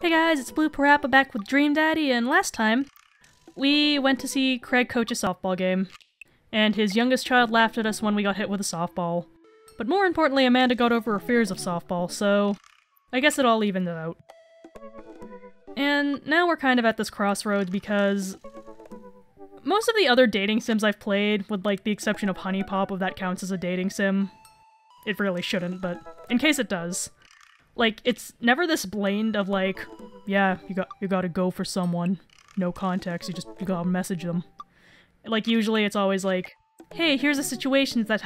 Hey guys, it's Blue Parappa back with Dream Daddy, and last time we went to see Craig coach a softball game, and his youngest child laughed at us when we got hit with a softball. But more importantly, Amanda got over her fears of softball, so I guess it all evened out. And now we're kind of at this crossroads because most of the other dating sims I've played, with like the exception of Honey Pop, if that counts as a dating sim. It really shouldn't, but in case it does. Like, it's never this blamed of like, yeah, you gotta go for someone. No context, you gotta message them. Like, usually it's always like, hey, here's a situation that's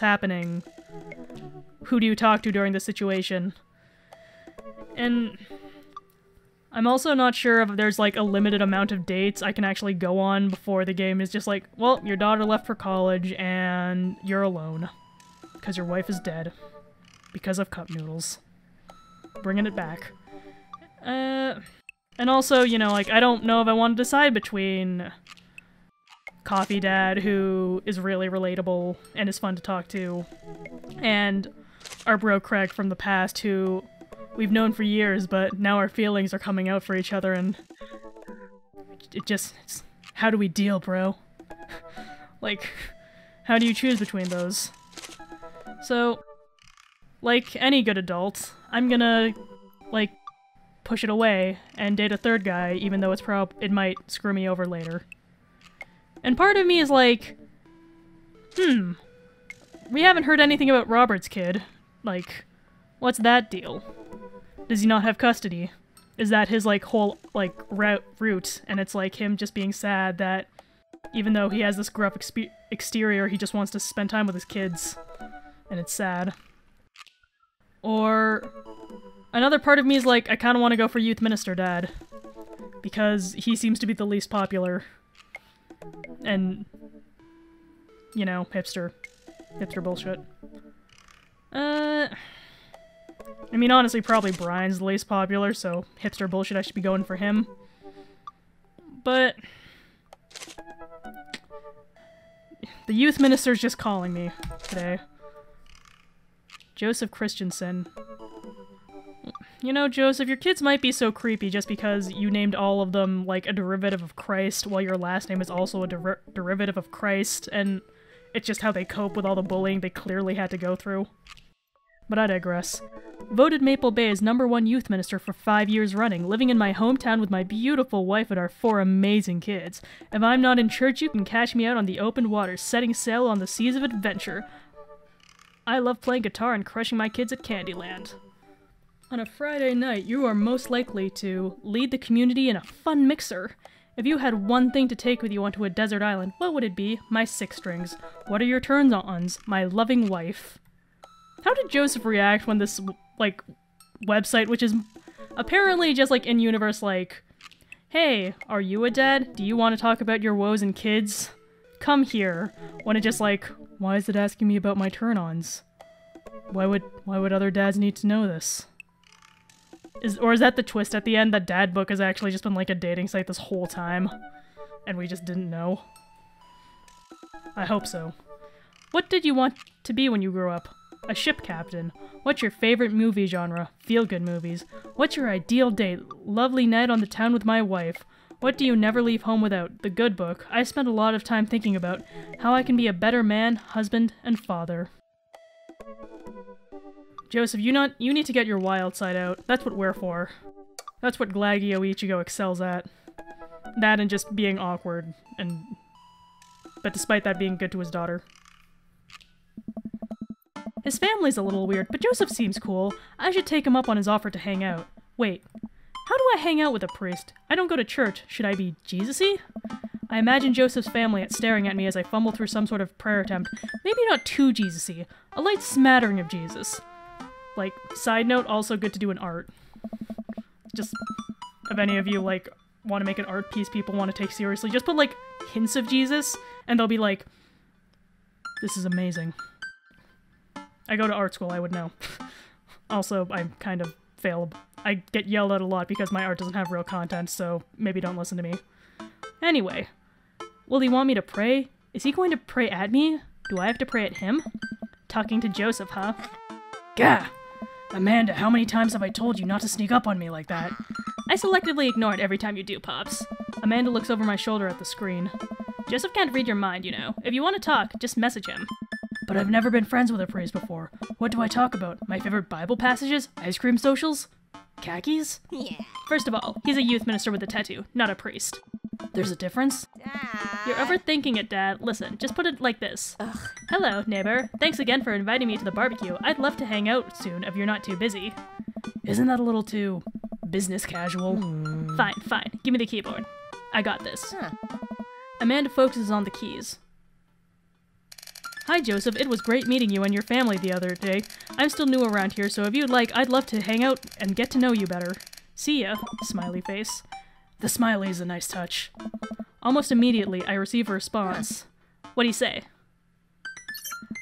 happening. Who do you talk to during this situation? And I'm also not sure if there's like a limited amount of dates I can actually go on before the game is just like, well, your daughter left for college and you're alone. Because your wife is dead. Because of cup noodles. Bringing it back. And also, you know, like, I don't know if I want to decide between Coffee Dad, who is really relatable and is fun to talk to, and our bro Craig from the past, who we've known for years, but now our feelings are coming out for each other, and it's how do we deal, bro? Like, how do you choose between those? So, like any good adult, I'm gonna, like, push it away and date a third guy, even though it might screw me over later. And part of me is like, we haven't heard anything about Robert's kid. Like, what's that deal? Does he not have custody? Is that his, like, whole, like, route, and it's like him just being sad that even though he has this gruff exterior, he just wants to spend time with his kids. And it's sad. Or another part of me is like, I kind of want to go for Youth Minister Dad. Because he seems to be the least popular. And, you know, hipster. Hipster bullshit. I mean, honestly, probably Brian's the least popular, so hipster bullshit, I should be going for him. But the Youth Minister's just calling me today. Joseph Christensen. You know, Joseph, your kids might be so creepy just because you named all of them, like, a derivative of Christ, while your last name is also a derivative of Christ, and it's just how they cope with all the bullying they clearly had to go through. But I digress. Voted Maple Bay as #1 youth minister for 5 years running, living in my hometown with my beautiful wife and our 4 amazing kids. If I'm not in church, you can catch me out on the open waters, setting sail on the seas of adventure. I love playing guitar and crushing my kids at Candyland. On a Friday night, you are most likely to lead the community in a fun mixer. If you had one thing to take with you onto a desert island, what would it be? My 6 strings. What are your turn-ons? My loving wife. How did Joseph react when this, like, website, which is apparently just, like, in-universe, like, hey, are you a dad? Do you want to talk about your woes and kids? Come here. When it just, like, why is it asking me about my turn-ons? Why would other dads need to know this? Or is that the twist at the end, that Dad Book has actually just been like a dating site this whole time? And we just didn't know? I hope so. What did you want to be when you grew up? A ship captain. What's your favorite movie genre? Feel-good movies. What's your ideal date? Lovely night on the town with my wife. What do you never leave home without? The Good Book. I spent a lot of time thinking about how I can be a better man, husband, and father. Joseph, you need to get your wild side out. That's what we're for. That's what Glagio Ichigo excels at. That and just being awkward, but despite that, being good to his daughter. His family's a little weird, but Joseph seems cool. I should take him up on his offer to hang out. Wait, how do I hang out with a priest? I don't go to church. Should I be Jesus-y? I imagine Joseph's family staring at me as I fumble through some sort of prayer attempt. Maybe not too Jesus-y. A light smattering of Jesus. Like, side note, also good to do in art. Just, if any of you, like, want to make an art piece people want to take seriously, just put, like, hints of Jesus, and they'll be like, this is amazing. I go to art school, I would know. Also, I kind of fail. I get yelled at a lot because my art doesn't have real content, so maybe don't listen to me. Anyway, will he want me to pray? Is he going to pray at me? Do I have to pray at him? Talking to Joseph, huh? Gah! Amanda, how many times have I told you not to sneak up on me like that? I selectively ignore it every time you do, Pops. Amanda looks over my shoulder at the screen. Joseph can't read your mind, you know. If you want to talk, just message him. But I've never been friends with a priest before. What do I talk about? My favorite Bible passages? Ice cream socials? Khakis? Yeah. First of all, he's a youth minister with a tattoo, not a priest. There's a difference? You're overthinking it, Dad. Listen, just put it like this. Ugh. Hello, neighbor. Thanks again for inviting me to the barbecue. I'd love to hang out soon if you're not too busy. Isn't that a little too business casual? Fine, fine. Give me the keyboard. I got this. Huh. Amanda focuses on the keys. Hi, Joseph. It was great meeting you and your family the other day. I'm still new around here, so if you'd like, I'd love to hang out and get to know you better. See ya. Smiley face. The smiley is a nice touch. Almost immediately, I receive a response. What'd he say?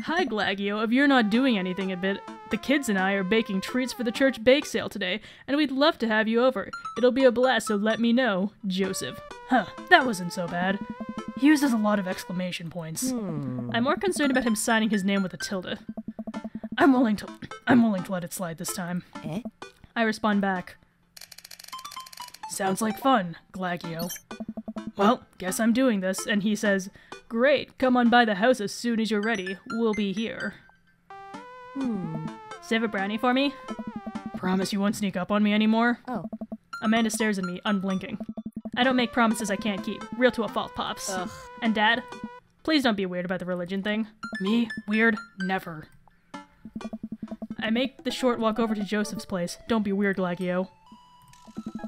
Hi, Glagio. If you're not doing anything a bit, the kids and I are baking treats for the church bake sale today, and we'd love to have you over. It'll be a blast, so let me know. Joseph. Huh, that wasn't so bad. He uses a lot of exclamation points. I'm more concerned about him signing his name with a tilde. I'm willing to let it slide this time. Eh? I respond back. Sounds like fun, Glagio. Well, guess I'm doing this, and he says, Great, come on by the house as soon as you're ready. We'll be here. Save a brownie for me? Promise you won't sneak up on me anymore? Oh. Amanda stares at me, unblinking. I don't make promises I can't keep. Real to a fault, Pops. Ugh. And Dad? Please don't be weird about the religion thing. Me? Weird? Never. I make the short walk over to Joseph's place. Don't be weird, Glagio.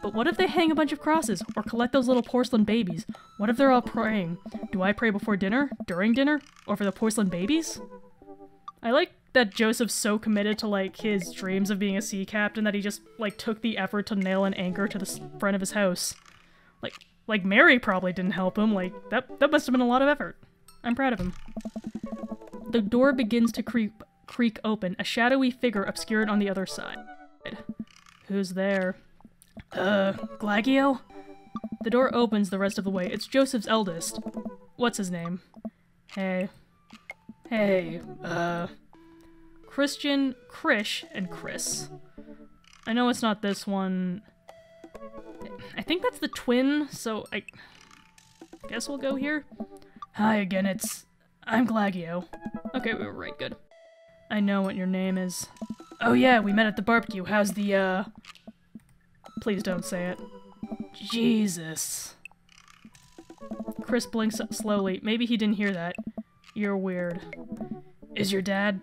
But what if they hang a bunch of crosses, or collect those little porcelain babies? What if they're all praying? Do I pray before dinner, during dinner, or for the porcelain babies? I like that Joseph's so committed to, like, his dreams of being a sea captain that he just, like, took the effort to nail an anchor to the front of his house. Like Mary probably didn't help him, like, that must have been a lot of effort. I'm proud of him. The door begins to creak open, a shadowy figure obscured on the other side. Who's there? Glagio? The door opens the rest of the way. It's Joseph's eldest. What's his name? Hey, Christian, Krish, and Chris. I know it's not this one. I think that's the twin, so I guess we'll go here. Hi again, I'm Glagio. Okay, we were right, good. I know what your name is. Oh yeah, we met at the barbecue. How's the, Please don't say it. Jesus. Chris blinks slowly. Maybe he didn't hear that. You're weird. Is your dad?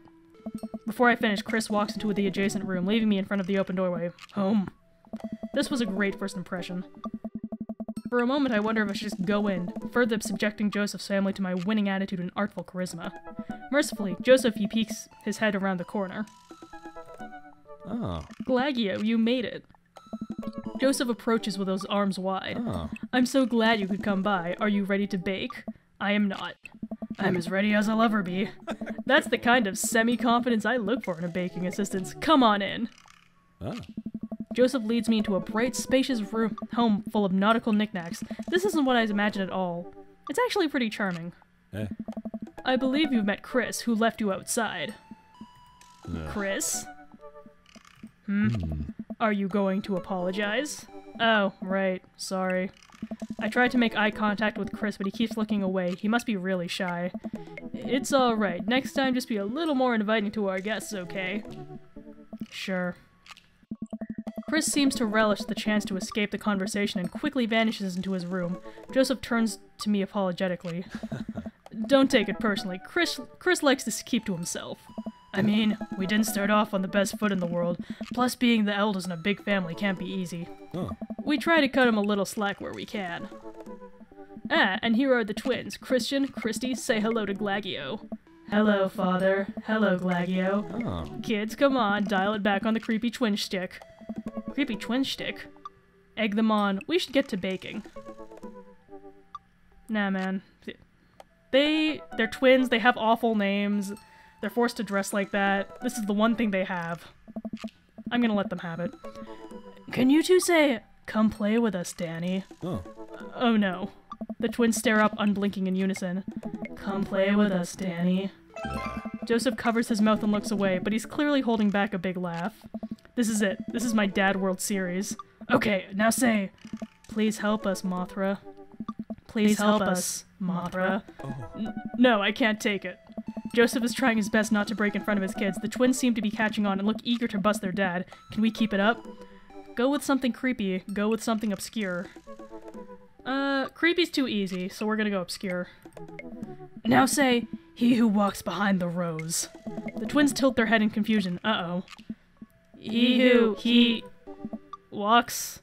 Before I finish, Chris walks into the adjacent room, leaving me in front of the open doorway. Home. This was a great first impression. For a moment, I wonder if I should just go in, further subjecting Joseph's family to my winning attitude and artful charisma. Mercifully, he peeks his head around the corner. Oh. Glagio, you made it. Joseph approaches with those arms wide. Oh. I'm so glad you could come by. Are you ready to bake? I am not. I'm as ready as I'll ever be. That's the kind of semi-confidence I look for in a baking assistant. Come on in. Oh. Joseph leads me into a bright, spacious home full of nautical knickknacks. This isn't what I imagined at all. It's actually pretty charming. Eh? I believe you've met Chris, who left you outside. Chris? Are you going to apologize? Oh, right. Sorry. I tried to make eye contact with Chris, but he keeps looking away. He must be really shy. It's alright. Next time, just be a little more inviting to our guests, okay? Sure. Chris seems to relish the chance to escape the conversation and quickly vanishes into his room. Joseph turns to me apologetically. Don't take it personally. Chris likes to keep to himself. I mean, we didn't start off on the best foot in the world. Plus, being the eldest in a big family can't be easy. Oh. We try to cut him a little slack where we can. Ah, and here are the twins. Christian, Christy, say hello to Glagio. Hello, Father. Hello, Glagio. Oh. Kids, come on, dial it back on the creepy twin shtick. Creepy twin shtick? Egg them on. We should get to baking. Nah, man. They're twins, they have awful names. They're forced to dress like that. This is the one thing they have. I'm gonna let them have it. Can you two say, come play with us, Danny? Oh. Oh no. The twins stare up, unblinking in unison. Come play with us, Danny. Joseph covers his mouth and looks away, but he's clearly holding back a big laugh. This is it. This is my Dad World series. Okay, now say, please help us, Mothra. Please help us, Mothra. No, I can't take it. Joseph is trying his best not to break in front of his kids. The twins seem to be catching on and look eager to bust their dad. Can we keep it up? Go with something creepy. Go with something obscure. Creepy's too easy, so we're gonna go obscure. Now say, he who walks behind the rose. The twins tilt their head in confusion. Uh-oh. He walks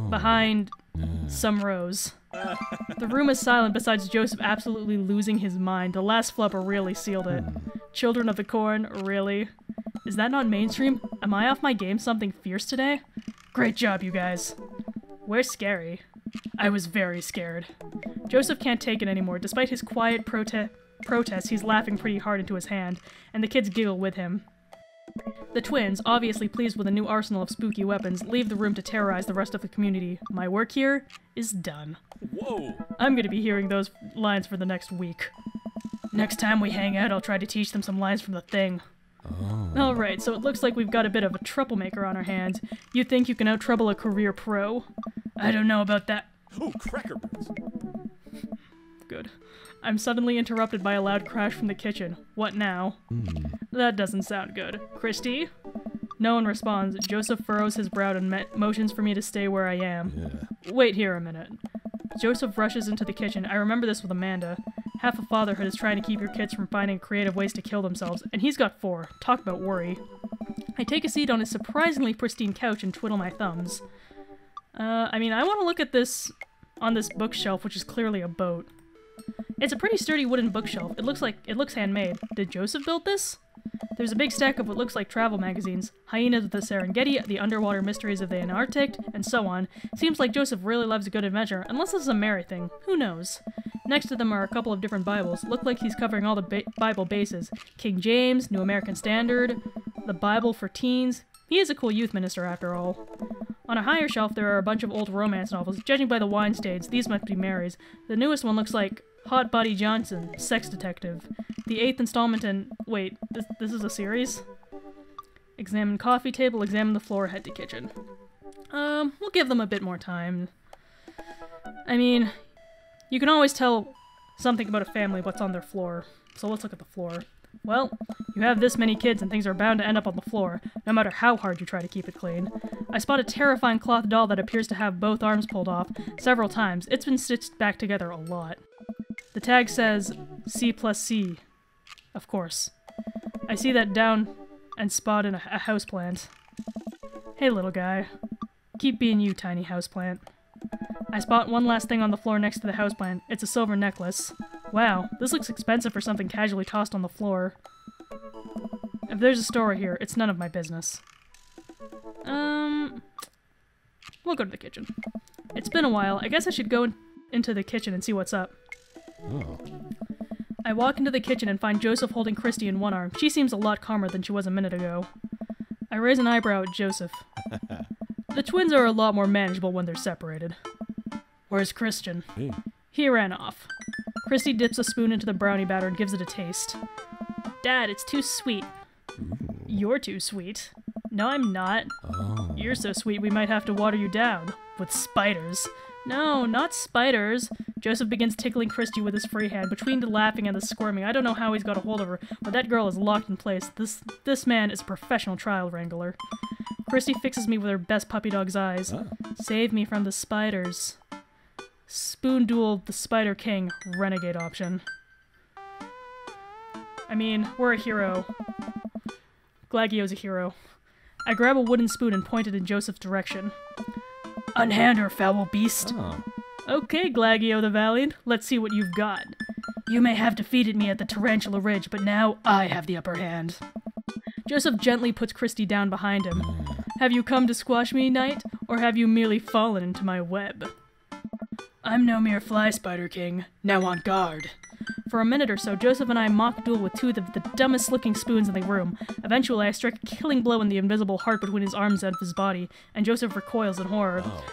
behind some rose. The room is silent besides Joseph absolutely losing his mind. The last flubber really sealed it. Children of the Corn, really? Is that not mainstream? Am I off my game something fierce today? Great job, you guys. Where's Scary? I was very scared. Joseph can't take it anymore. Despite his quiet protest, he's laughing pretty hard into his hand, and the kids giggle with him. The twins, obviously pleased with a new arsenal of spooky weapons, leave the room to terrorize the rest of the community. My work here is done. Whoa! I'm gonna be hearing those lines for the next week. Next time we hang out, I'll try to teach them some lines from The Thing. Oh. Alright, so it looks like we've got a bit of a troublemaker on our hands. You think you can out-trouble a career pro? I don't know about that. Oh, cracker barrels. Good. I'm suddenly interrupted by a loud crash from the kitchen. What now? That doesn't sound good. Christy? No one responds. Joseph furrows his brow and motions for me to stay where I am. Yeah. Wait here a minute. Joseph rushes into the kitchen. I remember this with Amanda. Half of fatherhood is trying to keep your kids from finding creative ways to kill themselves, and he's got 4. Talk about worry. I take a seat on his surprisingly pristine couch and twiddle my thumbs. I mean, I want to look at this on this bookshelf, which is clearly a boat. It's a pretty sturdy wooden bookshelf. It looks handmade. Did Joseph build this? There's a big stack of what looks like travel magazines. Hyenas of the Serengeti, The Underwater Mysteries of the Antarctic, and so on. Seems like Joseph really loves a good adventure, unless this is a Mary thing. Who knows? Next to them are a couple of different Bibles. Look like he's covering all the Bible bases. King James, New American Standard, the Bible for teens. He is a cool youth minister after all. On a higher shelf there are a bunch of old romance novels. Judging by the wine stains, these must be Mary's. The newest one looks like Hot Body Johnson, Sex Detective. The 8th installment in... Wait, this is a series? Examine coffee table, examine the floor, head to kitchen. We'll give them a bit more time. I mean, you can always tell something about a family what's on their floor. So let's look at the floor. Well, you have this many kids and things are bound to end up on the floor, no matter how hard you try to keep it clean. I spot a terrifying cloth doll that appears to have both arms pulled off several times. It's been stitched back together a lot. The tag says C+C. Of course. I see that down and spot in a houseplant. Hey little guy. Keep being you, tiny houseplant. I spot one last thing on the floor next to the houseplant. It's a silver necklace. Wow, this looks expensive for something casually tossed on the floor. If there's a story here, it's none of my business. We'll go to the kitchen. It's been a while. I guess I should go into the kitchen and see what's up. Oh. I walk into the kitchen and find Joseph holding Christy in one arm. She seems a lot calmer than she was a minute ago. I raise an eyebrow at Joseph. The twins are a lot more manageable when they're separated. Where's Christian? Hey. He ran off. Christy dips a spoon into the brownie batter and gives it a taste. Dad, it's too sweet. Ooh. You're too sweet. No, I'm not. Oh. You're so sweet we might have to water you down. With spiders. No, not spiders. Joseph begins tickling Christy with his free hand. Between the laughing and the squirming, I don't know how he's got a hold of her, but that girl is locked in place. This man is a professional child wrangler. Christy fixes me with her best puppy dog's eyes. Oh. Save me from the spiders. Spoon duel the Spider King. Renegade option. I mean, we're a hero. Glagio's a hero. I grab a wooden spoon and point it in Joseph's direction. Unhand her, foul beast! Oh. Okay, Glagio the Valiant, let's see what you've got. You may have defeated me at the Tarantula Ridge, but now I have the upper hand. Joseph gently puts Christy down behind him. Have you come to squash me, knight, or have you merely fallen into my web? I'm no mere fly, Spider King. Now on guard. For a minute or so, Joseph and I mock duel with two of the dumbest-looking spoons in the room. Eventually, I strike a killing blow in the invisible heart between his arms and his body, and Joseph recoils in horror. Oh.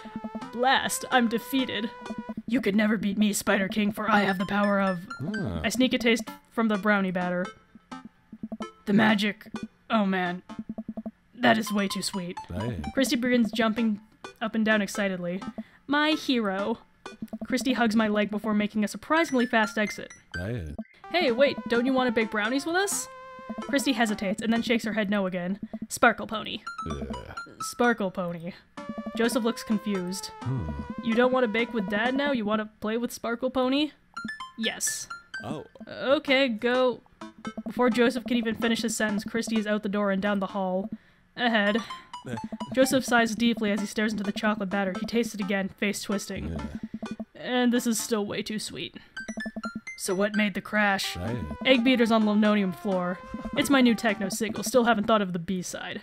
Blast! I'm defeated. You could never beat me, Spider King, for I have the power of... Ah. I sneak a taste from the brownie batter. The magic... Oh man. That is way too sweet. Hey. Christy begins jumping up and down excitedly. My hero. Christy hugs my leg before making a surprisingly fast exit. Hey. Hey, wait, don't you want to bake brownies with us? Christy hesitates and then shakes her head no again. Sparkle Pony. Sparkle Pony. Joseph looks confused. You don't want to bake with Dad now? You want to play with Sparkle Pony? Yes. Oh. Okay, go. Before Joseph can even finish his sentence, Christy is out the door and down the hall. Ahead. Joseph sighs deeply as he stares into the chocolate batter. He tastes it again, face twisting. And this is still way too sweet. So what made the crash? Hey. Egg beaters on linoleum floor. It's my new techno single. Still haven't thought of the B-side.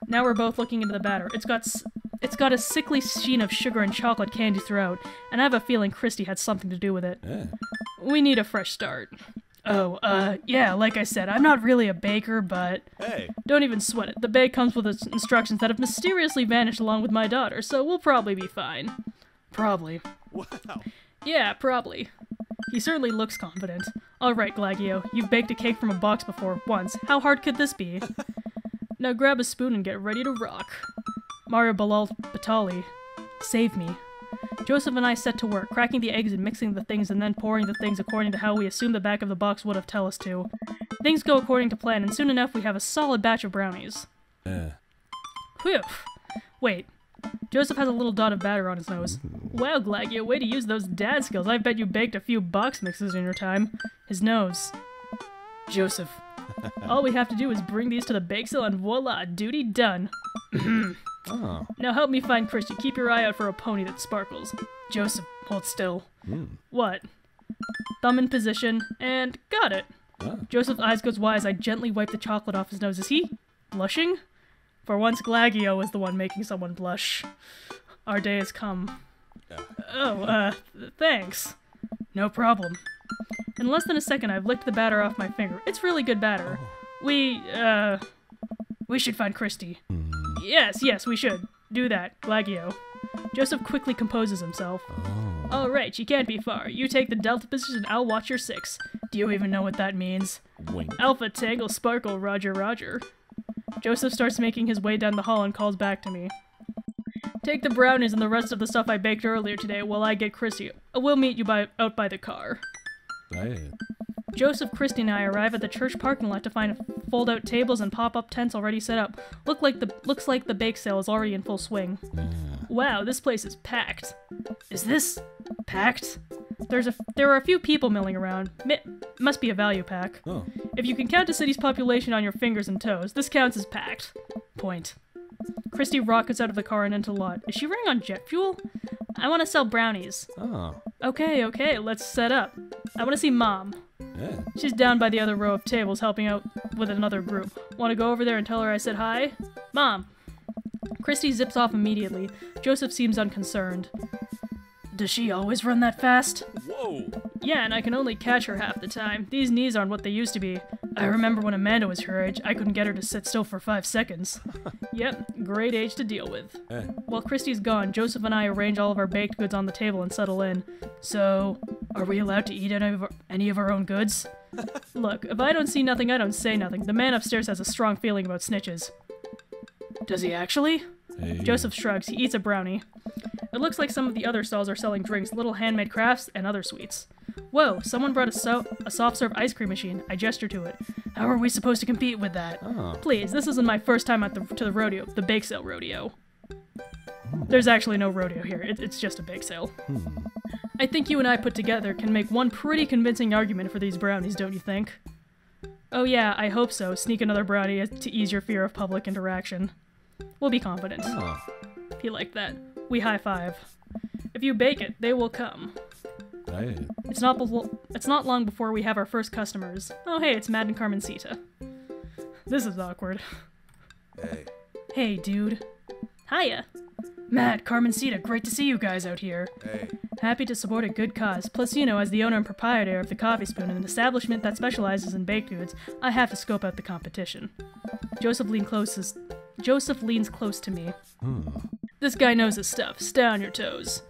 Now we're both looking into the batter. It's got a sickly sheen of sugar and chocolate candy throughout, and I have a feeling Christy had something to do with it. Yeah. We need a fresh start. Oh, yeah, like I said, I'm not really a baker, but... Hey. Don't even sweat it. The bake comes with instructions that have mysteriously vanished along with my daughter, so we'll probably be fine. Probably. Wow. Yeah, probably. He certainly looks confident. Alright, Glagio, you've baked a cake from a box before, once. How hard could this be? Now grab a spoon and get ready to rock. Mario Batali, save me. Joseph and I set to work, cracking the eggs and mixing the things and then pouring the things according to how we assumed the back of the box would have tell us to. Things go according to plan, and soon enough we have a solid batch of brownies. Yeah. Whew. Wait. Joseph has a little dot of batter on his nose. Wow, Glagio, way to use those dad skills. I bet you baked a few box mixes in your time. His nose. Joseph. All we have to do is bring these to the bake sale and voila, duty done. Oh. Now help me find Christy. Keep your eye out for a pony that sparkles. Joseph, hold still. What? Thumb in position, and got it. Oh. Joseph's eyes goes wide as I gently wipe the chocolate off his nose. Is he blushing? For once, Glagio is the one making someone blush. Our day has come. Oh, thanks. No problem. In less than a second, I've licked the batter off my finger. It's really good batter. We should find Christy. Yes, we should. Do that, Glagio. Joseph quickly composes himself. Alright, she can't be far. You take the delta position, I'll watch your 6. Do you even know what that means? Wink. Alpha Tangle Sparkle Roger Roger. Joseph starts making his way down the hall and calls back to me. Take the brownies and the rest of the stuff I baked earlier today while I get Christy. We'll meet you out by the car. Hey. Joseph, Christy, and I arrive at the church parking lot to find fold-out tables and pop-up tents already set up. Looks like the bake sale is already in full swing. Wow, this place is packed. Is this packed? There are a few people milling around. Must be a value pack. Oh. If you can count a city's population on your fingers and toes, this counts as packed. Point. Christy rockets out of the car and into the lot. Is she running on jet fuel? I want to sell brownies. Oh. Okay, let's set up. I want to see Mom. Yeah. She's down by the other row of tables helping out with another group. Want to go over there and tell her I said hi? Mom. Christy zips off immediately. Joseph seems unconcerned. Does she always run that fast? Whoa. Yeah, and I can only catch her half the time. These knees aren't what they used to be. I remember when Amanda was her age, I couldn't get her to sit still for 5 seconds. Yep, great age to deal with. While Christy's gone, Joseph and I arrange all of our baked goods on the table and settle in. So, are we allowed to eat any of our own goods? Look, if I don't see nothing, I don't say nothing. The man upstairs has a strong feeling about snitches. Does he actually? Hey. Joseph shrugs. He eats a brownie. It looks like some of the other stalls are selling drinks, little handmade crafts, and other sweets. Whoa, someone brought a soft-serve ice cream machine. I gesture to it. How are we supposed to compete with that? Oh. Please, this isn't my first time to the rodeo, the bake sale rodeo. There's actually no rodeo here. It's just a bake sale. I think you and I put together can make one pretty convincing argument for these brownies, don't you think? Oh yeah, I hope so. Sneak another brownie to ease your fear of public interaction. We'll be confident. Oh. If you like that. We high-five. If you bake it, they will come. Hey. It's not long before we have our first customers. Oh hey, it's Matt and Carmencita. This is awkward. Hey. Hey, dude. Hiya. Matt, Carmencita, great to see you guys out here. Hey. Happy to support a good cause. Plus, you know, as the owner and proprietor of the Coffee Spoon, an establishment that specializes in baked goods, I have to scope out the competition. Joseph leans close to me. This guy knows his stuff. Stay on your toes.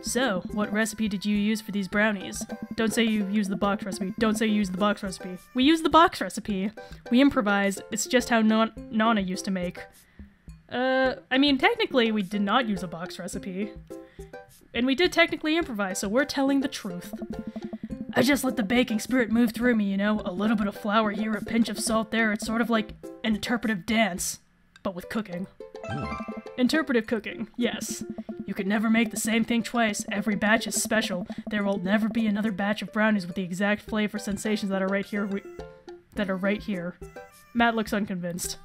So, what recipe did you use for these brownies? Don't say you used the box recipe. Don't say you used the box recipe. We used the box recipe. We improvised. It's just how Nana used to make. I mean, technically, we did not use a box recipe. And we did technically improvise, so we're telling the truth. I just let the baking spirit move through me, you know? A little bit of flour here, a pinch of salt there. It's sort of like an interpretive dance, but with cooking. Oh. Interpretive cooking, yes. You could never make the same thing twice. Every batch is special. There will never be another batch of brownies with the exact flavor sensations that are right here. Matt looks unconvinced.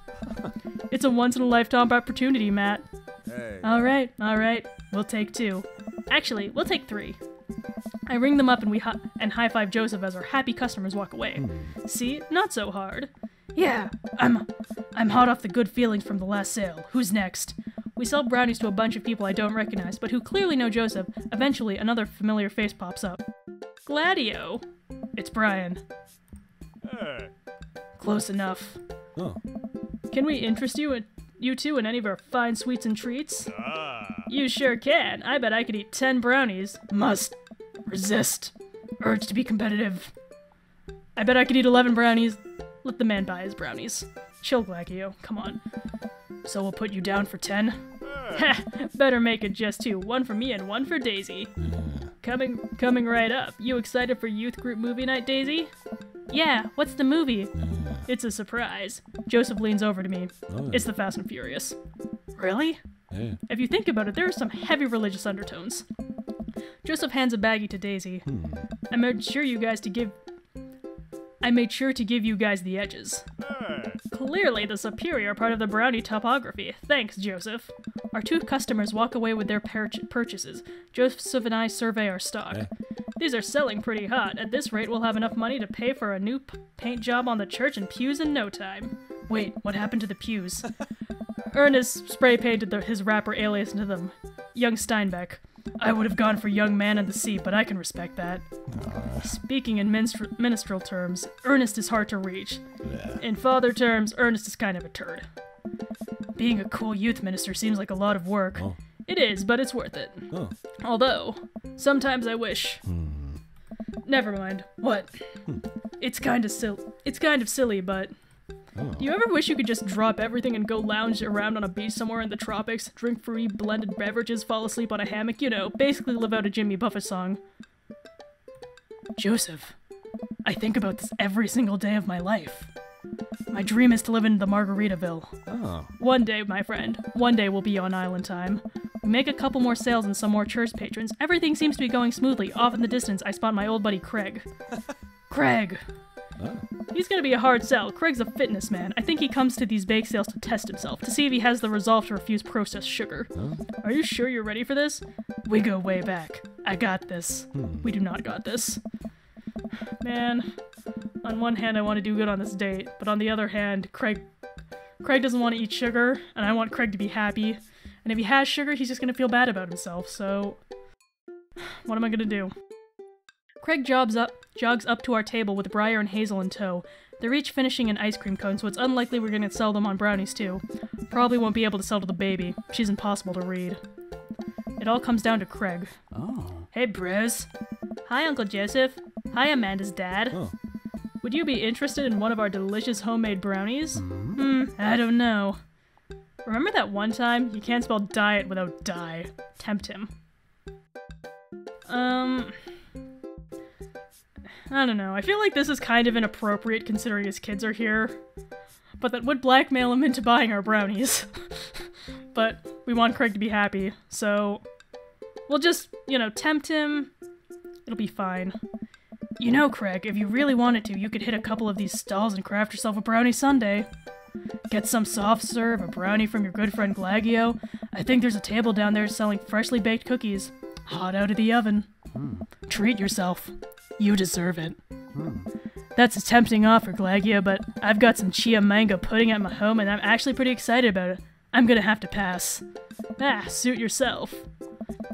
It's a once-in-a-lifetime opportunity, Matt. Hey. Alright. We'll take 2. Actually, we'll take 3. I ring them up and high-five Joseph as our happy customers walk away. See? Not so hard. Yeah, I'm hot off the good feelings from the last sale. Who's next? We sell brownies to a bunch of people I don't recognize, but who clearly know Joseph. Eventually, another familiar face pops up. Glagio. It's Brian. Hey. Close enough. Oh. Can we interest you two in any of our fine sweets and treats? You sure can. I bet I could eat 10 brownies. Must. Resist. Urge to be competitive. I bet I could eat 11 brownies. Let the man buy his brownies. Chill, Glagio. Come on. So we'll put you down for 10? Ha! Better make it just 2. 1 for me and 1 for Daisy. Coming right up. You excited for youth group movie night, Daisy? Yeah, what's the movie? It's a surprise. Joseph leans over to me. Oh. It's the Fast and Furious. Really? Hey. If you think about it, there are some heavy religious undertones. Joseph hands a baggie to Daisy. I made sure to give you guys the edges. Clearly the superior part of the brownie topography. Thanks, Joseph. Our 2 customers walk away with their purchases. Joseph and I survey our stock. Hey. These are selling pretty hot. At this rate, we'll have enough money to pay for a new paint job on the church and pews in no time. Wait, what happened to the pews? Ernest spray painted his rapper alias into them. Young Steinbeck. I would have gone for young man in the sea, but I can respect that. Speaking in minstrel terms, Ernest is hard to reach. Yeah. In father terms, Ernest is kind of a turd. Being a cool youth minister seems like a lot of work. Oh. It is, but it's worth it. Oh. Although, sometimes I wish... Never mind. What? It's kind of silly, but... Oh. Do you ever wish you could just drop everything and go lounge around on a beach somewhere in the tropics, drink free blended beverages, fall asleep on a hammock, you know, basically live out a Jimmy Buffett song? Joseph, I think about this every single day of my life. My dream is to live in the Margaritaville. Oh. One day, my friend, one day we'll be on island time. We make a couple more sales and some more church patrons. Everything seems to be going smoothly. Off in the distance, I spot my old buddy Craig. Craig! Oh. He's gonna be a hard sell. Craig's a fitness man. I think he comes to these bake sales to test himself, to see if he has the resolve to refuse processed sugar. Oh. Are you sure you're ready for this? We go way back. I got this. We do not got this. Man, on one hand I want to do good on this date, but on the other hand, Craig doesn't want to eat sugar, and I want Craig to be happy. And if he has sugar, he's just gonna feel bad about himself, so... What am I gonna do? Craig jogs up to our table with Briar and Hazel in tow. They're each finishing an ice cream cone, so it's unlikely we're gonna sell them on brownies too. Probably won't be able to sell to the baby. She's impossible to read. It all comes down to Craig. Oh. Hey, bros. Hi, Uncle Joseph. Hi, Amanda's dad. Oh. Would you be interested in one of our delicious homemade brownies? I don't know. Remember that one time? You can't spell diet without die. Tempt him. I don't know. I feel like this is kind of inappropriate considering his kids are here. But that would blackmail him into buying our brownies. But we want Craig to be happy, so... We'll just, you know, tempt him. It'll be fine. You know, Craig, if you really wanted to, you could hit a couple of these stalls and craft yourself a brownie sundae. Get some soft serve, a brownie from your good friend Glagio. I think there's a table down there selling freshly baked cookies. Hot out of the oven. Treat yourself. You deserve it. That's a tempting offer, Glagio, but I've got some chia mango pudding at my home and I'm actually pretty excited about it. I'm gonna have to pass. Suit yourself.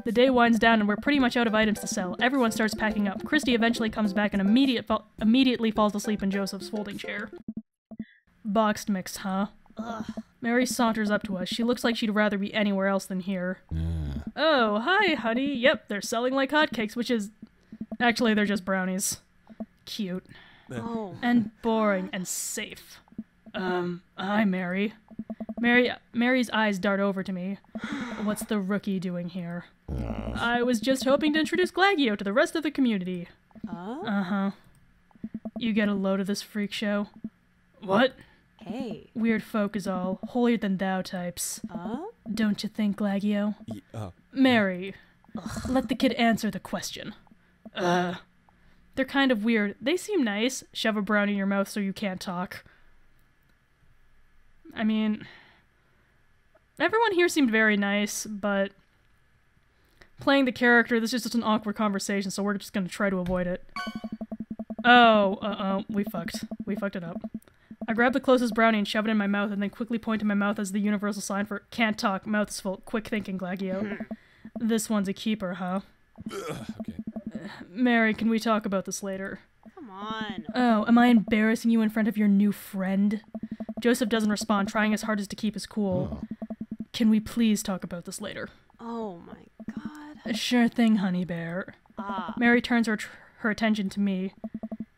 The day winds down and we're pretty much out of items to sell. Everyone starts packing up. Christy eventually comes back and immediately falls asleep in Joseph's folding chair. Boxed mix, huh? Ugh. Mary saunters up to us. She looks like she'd rather be anywhere else than here. Oh, hi, honey. Yep, they're selling like hotcakes, which is... Actually, they're just brownies. Cute. Oh. And boring and safe. Hi, Mary. Mary's eyes dart over to me. What's the rookie doing here? I was just hoping to introduce Glagio to the rest of the community. Uh-huh. You get a load of this freak show? What? Hey. Weird folk is all. Holier-than-thou types. Don't you think, Glagio? Mary. Let the kid answer the question. They're kind of weird. They seem nice. Shove a brownie in your mouth so you can't talk. I mean... Everyone here seemed very nice, but... Playing the character, this is just an awkward conversation, so we're just gonna try to avoid it. Oh, we fucked. We fucked it up. I grabbed the closest brownie and shoved it in my mouth, and then quickly pointed my mouth as the universal sign for can't talk, mouth is full, quick thinking, Glagio. This one's a keeper, huh? Okay. Mary, can we talk about this later? Come on. Oh, am I embarrassing you in front of your new friend? Joseph doesn't respond, trying his hardest to keep his cool. Can we please talk about this later? Oh my god. Sure thing, honey bear. Mary turns her attention to me.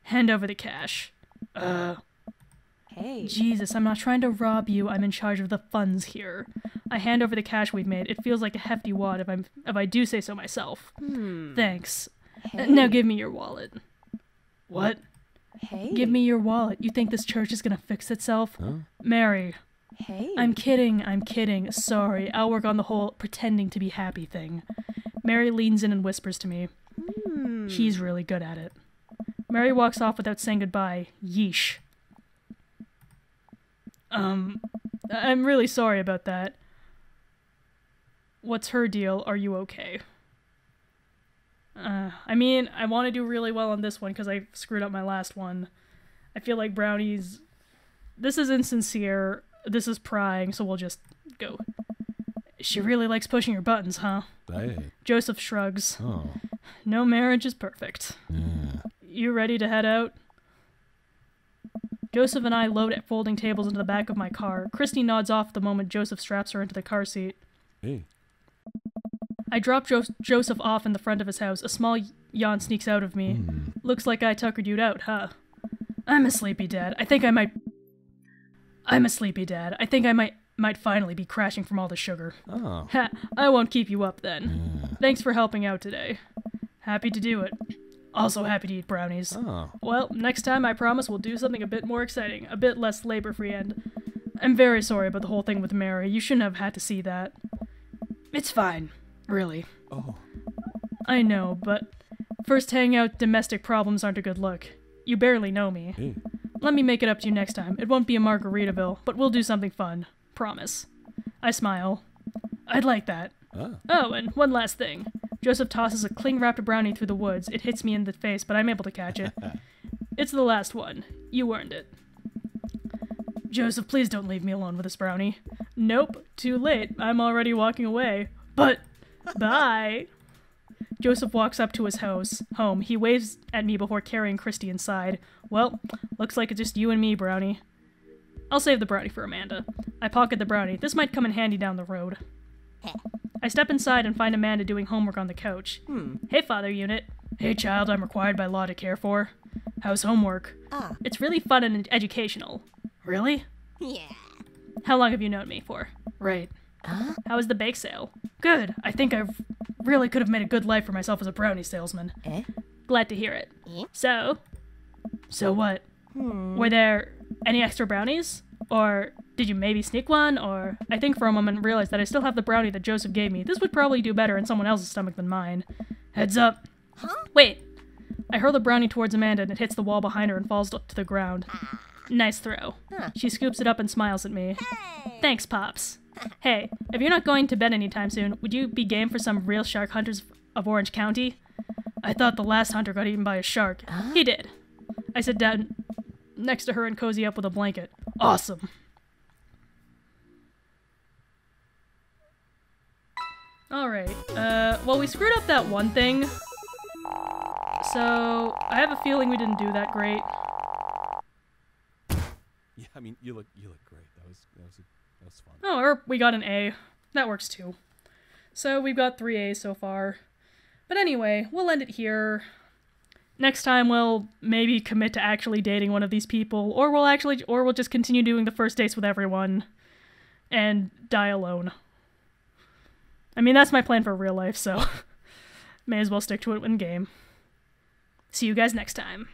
Hand over the cash. Hey. Jesus, I'm not trying to rob you. I'm in charge of the funds here. I hand over the cash we've made. It feels like a hefty wad if I do say so myself. Thanks. Hey. Now give me your wallet. What? Hey. Give me your wallet. You think this church is gonna fix itself? Mary. Hey. I'm kidding. Sorry, I'll work on the whole pretending to be happy thing. Mary leans in and whispers to me. He's really good at it. Mary walks off without saying goodbye. Yeesh. I'm really sorry about that. What's her deal? Are you okay? I mean, I want to do really well on this one because I screwed up my last one. I feel like brownies... This is insincere. This is prying, so we'll just go. She really likes pushing your buttons, huh? Hey. Joseph shrugs. Oh. No marriage is perfect. Yeah. You ready to head out? Joseph and I load at folding tables into the back of my car. Christy nods off the moment Joseph straps her into the car seat. Hey. I drop Joseph off in the front of his house. A small yawn sneaks out of me. Looks like I tuckered you out, huh? I'm a sleepy dad. I think I might finally be crashing from all the sugar. Oh. Ha, I won't keep you up then. Thanks for helping out today. Happy to do it. Also happy to eat brownies. Oh. Well, next time I promise we'll do something a bit more exciting, a bit less labor-free, and I'm very sorry about the whole thing with Mary. You shouldn't have had to see that. It's fine. Really. Oh. I know, but first hang out domestic problems aren't a good look. You barely know me. Hey. Let me make it up to you next time. It won't be a Margaritaville, but we'll do something fun. Promise. I smile. I'd like that. Oh, and one last thing. Joseph tosses a cling-wrapped brownie through the woods. It hits me in the face, but I'm able to catch it. It's the last one. You earned it. Joseph, please don't leave me alone with this brownie. Nope, too late. I'm already walking away. But, bye. Joseph walks up to his home. He waves at me before carrying Christy inside. Well, looks like it's just you and me, brownie. I'll save the brownie for Amanda. I pocket the brownie. This might come in handy down the road. I step inside and find Amanda doing homework on the couch. Hey, Father Unit. Hey, child, I'm required by law to care for. How's homework? It's really fun and educational. Really? Yeah. How long have you known me for? Right. How was the bake sale? Good. I think I really could have made a good life for myself as a brownie salesman. Glad to hear it. So what? Were there any extra brownies? Or did you maybe sneak one? Or I think for a moment realized that I still have the brownie that Joseph gave me. This would probably do better in someone else's stomach than mine. Heads up. Wait. I hurl the brownie towards Amanda and it hits the wall behind her and falls to the ground. Nice throw. She scoops it up and smiles at me. Thanks, Pops. Hey, if you're not going to bed anytime soon, would you be game for some real shark hunters of Orange County? I thought the last hunter got eaten by a shark. He did. I sit down next to her and cozy up with a blanket. Awesome. Alright, well, we screwed up that one thing. So, I have a feeling we didn't do that great. Yeah, I mean, you look great. That was fun. Oh, or we got an A. That works too. So we've got 3 A's so far. But anyway, we'll end it here. Next time we'll maybe commit to actually dating one of these people, or we'll just continue doing the first dates with everyone and die alone. I mean, that's my plan for real life, so may as well stick to it in game. See you guys next time.